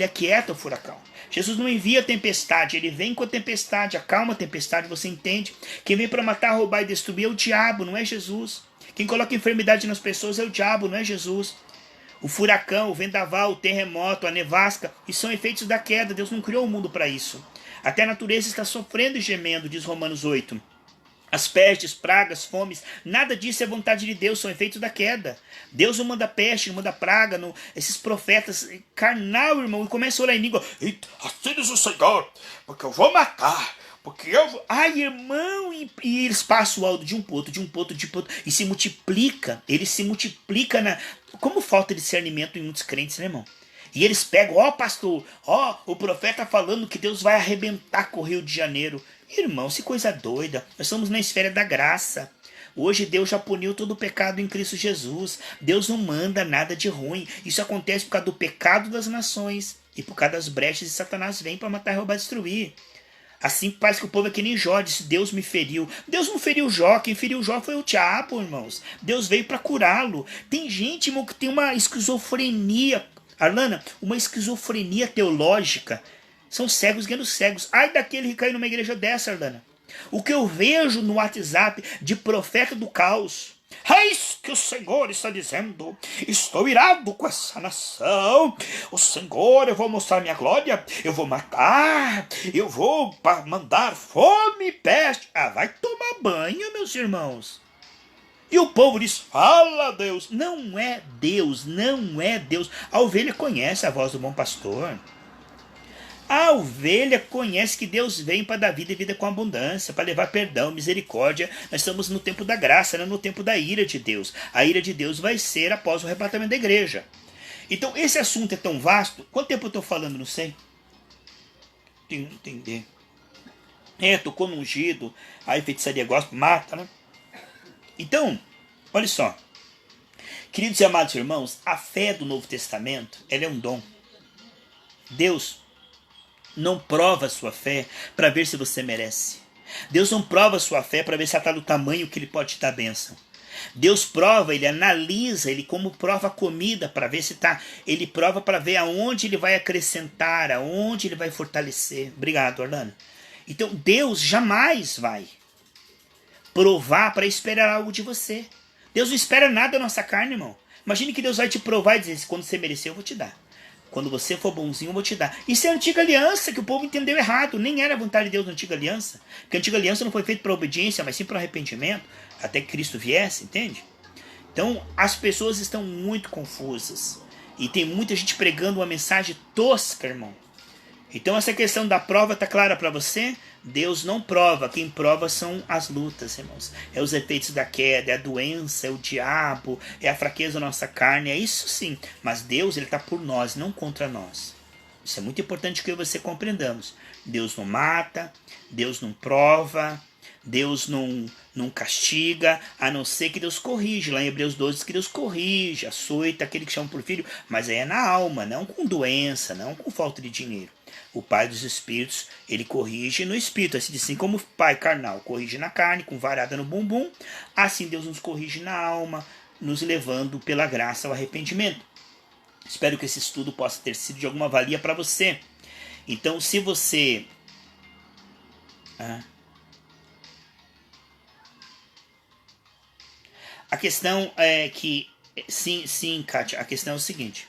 aquieta o furacão. Jesus não envia a tempestade, ele vem com a tempestade, acalma a tempestade, você entende? Quem vem para matar, roubar e destruir é o diabo, não é Jesus. Quem coloca enfermidade nas pessoas é o diabo, não é Jesus. O furacão, o vendaval, o terremoto, a nevasca, isso são efeitos da queda. Deus não criou o mundo para isso. Até a natureza está sofrendo e gemendo, diz Romanos 8. As pestes, pragas, fomes, nada disso é vontade de Deus, são efeitos da queda. Deus não manda peste, não manda praga, não, esses profetas carnal, irmão, e começa a orar em língua. Eita, assim diz o Senhor, porque eu vou matar, porque eu vou... Ai, irmão, e eles passam o aldo de um para outro, de um para outro, de outro, e se multiplica, ele se multiplica na... Como falta discernimento em muitos crentes, né, irmão? E eles pegam, ó pastor, ó, o profeta falando que Deus vai arrebentar com o Rio de Janeiro. Irmão, que coisa doida. Nós estamos na esfera da graça. Hoje Deus já puniu todo o pecado em Cristo Jesus. Deus não manda nada de ruim. Isso acontece por causa do pecado das nações e por causa das brechas de Satanás vem para matar, roubar e destruir. Assim parece que o povo é que nem Jó, disse, Deus me feriu. Deus não feriu Jó, quem feriu Jó foi o diabo, irmãos. Deus veio para curá-lo. Tem gente, irmão, que tem uma esquizofrenia. Arlana, uma esquizofrenia teológica. São cegos guiando cegos. Ai daquele que caiu numa igreja dessa, Arlana. O que eu vejo no WhatsApp de profeta do caos. Eis que o Senhor está dizendo, estou irado com essa nação. O Senhor, eu vou mostrar minha glória, eu vou matar, eu vou mandar fome e peste. Ah, vai tomar banho, meus irmãos. E o povo diz, fala Deus. Não é Deus, não é Deus. A ovelha conhece a voz do bom pastor. A ovelha conhece que Deus vem para dar vida e vida com abundância, para levar perdão, misericórdia. Nós estamos no tempo da graça, não no tempo da ira de Deus. A ira de Deus vai ser após o arrebatamento da igreja. Então esse assunto é tão vasto. Quanto tempo eu estou falando, não sei. Tenho que entender. Tocou no ungido, aí feitiçaria gospel, mata, né? Então, olha só. Queridos e amados irmãos, a fé do Novo Testamento, ela é um dom. Deus não prova a sua fé para ver se você merece. Deus não prova a sua fé para ver se ela está do tamanho que ele pode te dar bênção. Deus prova, ele analisa, ele como prova a comida para ver se está. Ele prova para ver aonde ele vai acrescentar, aonde ele vai fortalecer. Obrigado, Orlando. Então Deus jamais vai provar para esperar algo de você. Deus não espera nada da nossa carne, irmão. Imagine que Deus vai te provar e dizer, quando você merecer eu vou te dar. Quando você for bonzinho, eu vou te dar. Isso é a antiga aliança, que o povo entendeu errado. Nem era a vontade de Deus na antiga aliança. Porque a antiga aliança não foi feita para obediência, mas sim para arrependimento. Até que Cristo viesse, entende? Então, as pessoas estão muito confusas. E tem muita gente pregando uma mensagem tosca, irmão. Então, essa questão da prova está clara para você? Deus não prova. Quem prova são as lutas, irmãos. É os efeitos da queda, é a doença, é o diabo, é a fraqueza da nossa carne. É isso sim. Mas Deus, ele está por nós, não contra nós. Isso é muito importante que eu e você compreendamos. Deus não mata, Deus não prova, Deus não castiga, a não ser que Deus corrige. Lá em Hebreus 12 diz que Deus corrige, açoita aquele que chama por filho, mas aí é na alma, não com doença, não com falta de dinheiro. O Pai dos Espíritos, ele corrige no Espírito, assim como o Pai carnal corrige na carne, com varada no bumbum, assim Deus nos corrige na alma, nos levando pela graça ao arrependimento. Espero que esse estudo possa ter sido de alguma valia para você. Então, se você... A questão é que... Sim, Kátia, a questão é o seguinte.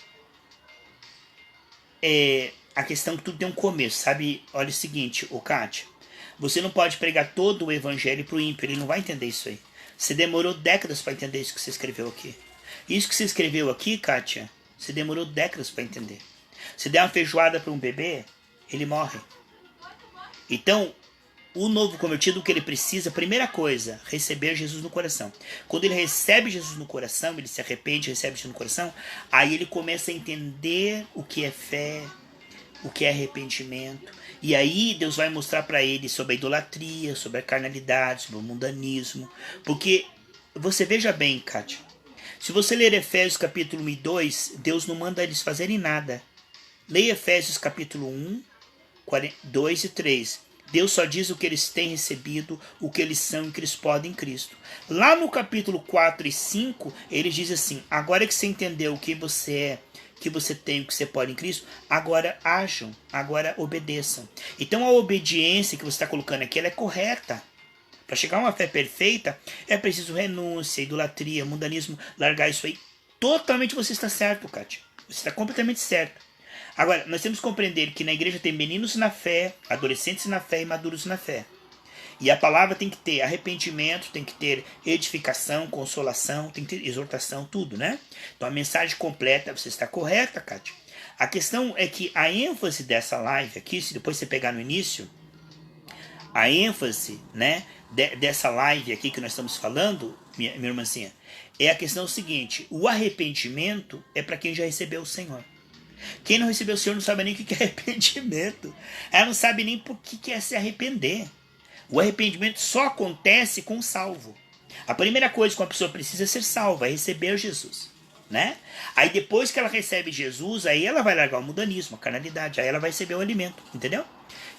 A questão que tudo tem um começo, sabe? Olha o seguinte, Kátia. Você não pode pregar todo o evangelho pro ímpio, ele não vai entender isso aí. Você demorou décadas para entender isso que você escreveu aqui. Isso que você escreveu aqui, Kátia, você demorou décadas para entender. Se der uma feijoada para um bebê, ele morre. Então, o novo convertido, o que ele precisa, primeira coisa, receber Jesus no coração. Quando ele recebe Jesus no coração, ele se arrepende, recebe Jesus no coração, aí ele começa a entender o que é fé, o que é arrependimento. E aí Deus vai mostrar para ele sobre a idolatria, sobre a carnalidade, sobre o mundanismo. Porque, você veja bem, Kátia, se você ler Efésios capítulo 1 e 2, Deus não manda eles fazerem nada. Leia Efésios capítulo 1, 2 e 3. Deus só diz o que eles têm recebido, o que eles são e o que eles podem em Cristo. Lá no capítulo 4 e 5, ele diz assim: agora que você entendeu o que você é, que você tem, o que você pode em Cristo, agora ajam, agora obedeçam. Então a obediência que você está colocando aqui, ela é correta. Para chegar a uma fé perfeita, é preciso renúncia, idolatria, mundanismo, largar isso aí. Totalmente você está certo, Kátia. Você está completamente certo. Agora, nós temos que compreender que na igreja tem meninos na fé, adolescentes na fé e maduros na fé. E a palavra tem que ter arrependimento, tem que ter edificação, consolação, tem que ter exortação, tudo, né? Então a mensagem completa, você está correta, Kátia. A questão é que a ênfase dessa live aqui, se depois você pegar no início, a ênfase, né, dessa live aqui que nós estamos falando, minha irmãzinha, é a questão seguinte: o arrependimento é para quem já recebeu o Senhor. Quem não recebeu o Senhor não sabe nem o que é arrependimento. Ela não sabe nem por que é se arrepender. O arrependimento só acontece com o salvo. A primeira coisa que uma pessoa precisa é ser salva, é receber Jesus, né? Aí depois que ela recebe Jesus, aí ela vai largar o mundanismo, a carnalidade, aí ela vai receber o alimento, entendeu?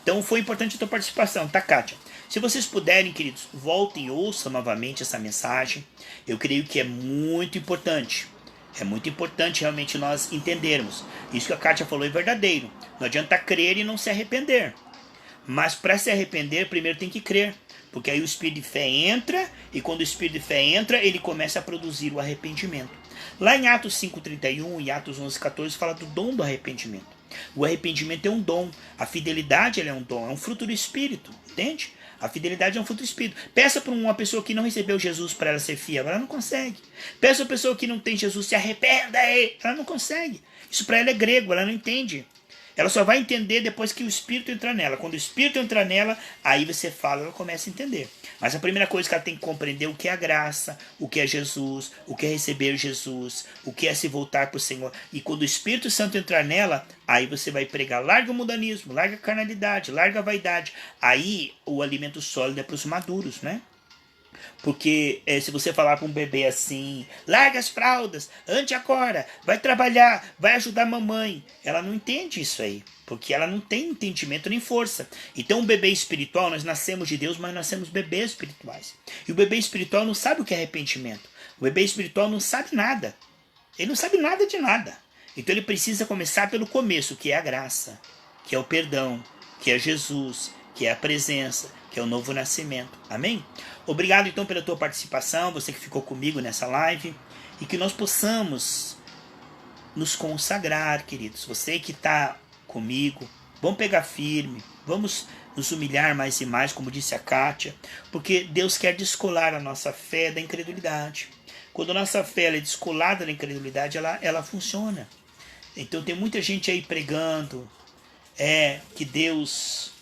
Então foi importante a tua participação, tá, Kátia? Se vocês puderem, queridos, voltem e ouçam novamente essa mensagem. Eu creio que é muito importante. É muito importante realmente nós entendermos. Isso que a Kátia falou é verdadeiro. Não adianta crer e não se arrepender. Mas para se arrepender, primeiro tem que crer. Porque aí o Espírito de fé entra, e quando o Espírito de fé entra, ele começa a produzir o arrependimento. Lá em Atos 5,31 e Atos 11,14 fala do dom do arrependimento. O arrependimento é um dom. A fidelidade ela é um dom, é um fruto do Espírito. Entende? A fidelidade é um fruto do Espírito. Peça para uma pessoa que não recebeu Jesus para ela ser fiel. Ela não consegue. Peça para uma pessoa que não tem Jesus, se arrependa aí. Ela não consegue. Isso para ela é grego, ela não entende. Ela só vai entender depois que o Espírito entrar nela. Quando o Espírito entrar nela, aí você fala, ela começa a entender. Mas a primeira coisa que ela tem que compreender é o que é a graça, o que é Jesus, o que é receber Jesus, o que é se voltar para o Senhor. E quando o Espírito Santo entrar nela, aí você vai pregar, larga o mundanismo, larga a carnalidade, larga a vaidade. Aí o alimento sólido é para os maduros, né? Porque se você falar para um bebê assim, larga as fraldas, ande agora, vai trabalhar, vai ajudar a mamãe, ela não entende isso aí, porque ela não tem entendimento nem força. Então o bebê espiritual, nós nascemos de Deus, mas nascemos bebês espirituais. E o bebê espiritual não sabe o que é arrependimento. O bebê espiritual não sabe nada. Ele não sabe nada de nada. Então ele precisa começar pelo começo, que é a graça, que é o perdão, que é Jesus, que é a presença, que é o novo nascimento. Amém? Obrigado então pela tua participação, você que ficou comigo nessa live, e que nós possamos nos consagrar, queridos. Você que está comigo, vamos pegar firme, vamos nos humilhar mais e mais, como disse a Kátia, porque Deus quer descolar a nossa fé da incredulidade. Quando a nossa fé é descolada da incredulidade, ela funciona. Então tem muita gente aí pregando que Deus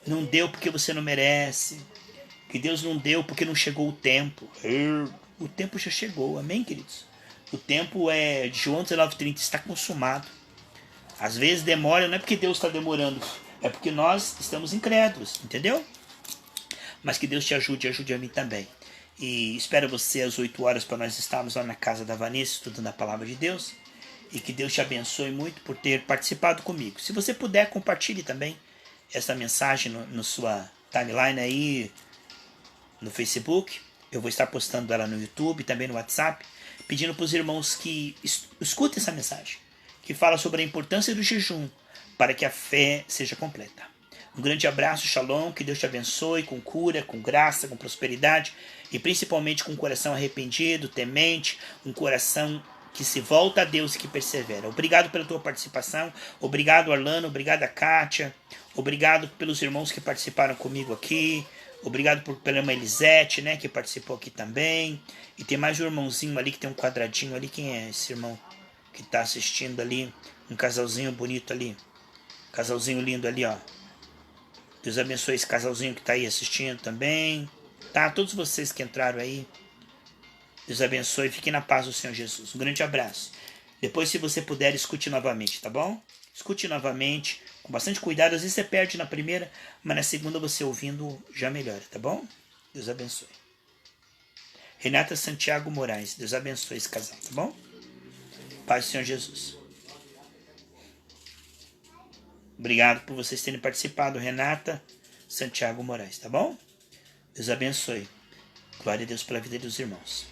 não deu porque você não merece, que Deus não deu porque não chegou o tempo. O tempo já chegou, amém, queridos? O tempo de João 19,30 está consumado. Às vezes demora, não é porque Deus está demorando, é porque nós estamos incrédulos, entendeu? Mas que Deus te ajude e ajude a mim também. E espero você às 8 horas para nós estarmos lá na casa da Vanessa estudando a palavra de Deus. E que Deus te abençoe muito por ter participado comigo. Se você puder, compartilhe também essa mensagem no sua timeline aí no Facebook. Eu vou estar postando ela no YouTube, também no WhatsApp, pedindo para os irmãos que escutem essa mensagem, que fala sobre a importância do jejum para que a fé seja completa. Um grande abraço, shalom, que Deus te abençoe com cura, com graça, com prosperidade e principalmente com um coração arrependido, temente, um coração que se volta a Deus e que persevera. Obrigado pela tua participação, obrigado Arlano, obrigado a Kátia, obrigado pelos irmãos que participaram comigo aqui, obrigado pela irmã Elisete, né, que participou aqui também, e tem mais um irmãozinho ali que tem um quadradinho ali, quem é esse irmão que está assistindo ali, um casalzinho bonito ali, casalzinho lindo ali, ó. Deus abençoe esse casalzinho que está aí assistindo também, tá? Todos vocês que entraram aí, Deus abençoe e fiquem na paz do Senhor Jesus. Um grande abraço. Depois, se você puder, escute novamente, tá bom? Escute novamente, com bastante cuidado. Às vezes você perde na primeira, mas na segunda você ouvindo já melhora, tá bom? Deus abençoe. Renata Santiago Moraes, Deus abençoe esse casal, tá bom? Paz do Senhor Jesus. Obrigado por vocês terem participado, Renata Santiago Moraes, tá bom? Deus abençoe. Glória a Deus pela vida dos irmãos.